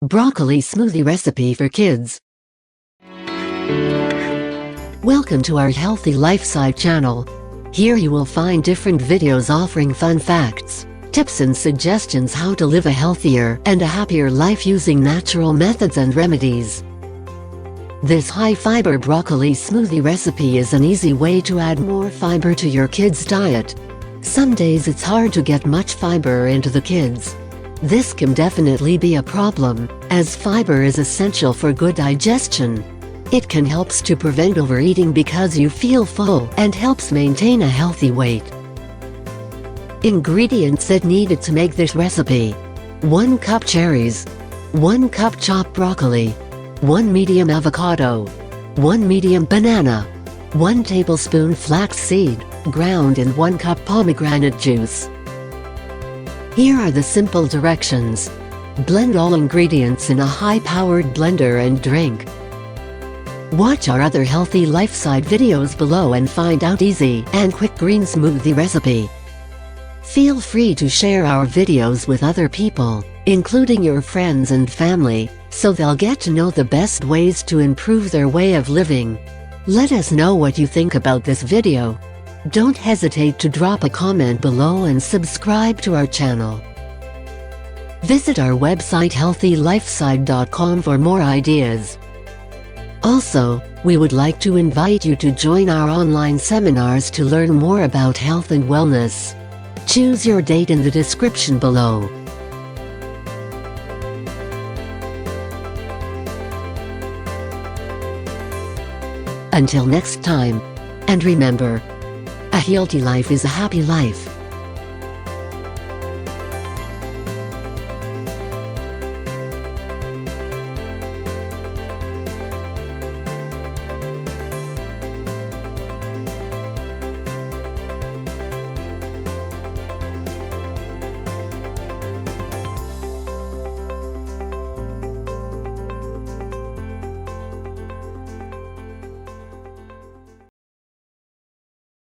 Broccoli smoothie recipe for kids. Welcome to our Healthy Lifestyle channel. Here you will find different videos offering fun facts, tips and suggestions how to live a healthier and a happier life using natural methods and remedies. This high-fiber broccoli smoothie recipe is an easy way to add more fiber to your kids' diet. Some days it's hard to get much fiber into the kids. This can definitely be a problem, as fiber is essential for good digestion. It can help to prevent overeating because you feel full and helps maintain a healthy weight. Ingredients that needed to make this recipe: 1 cup cherries, 1 cup chopped broccoli, 1 medium avocado, 1 medium banana, 1 tablespoon flaxseed, ground and 1 cup pomegranate juice. Here are the simple directions. Blend all ingredients in a high-powered blender and drink. Watch our other healthy lifestyle videos below and find out easy and quick green smoothie recipe. Feel free to share our videos with other people, including your friends and family, so they'll get to know the best ways to improve their way of living. Let us know what you think about this video. Don't hesitate to drop a comment below and subscribe to our channel. Visit our website healthylifestyle.com for more ideas. Also, we would like to invite you to join our online seminars to learn more about health and wellness. Choose your date in the description below. Until next time, and remember, a healthy life is a happy life.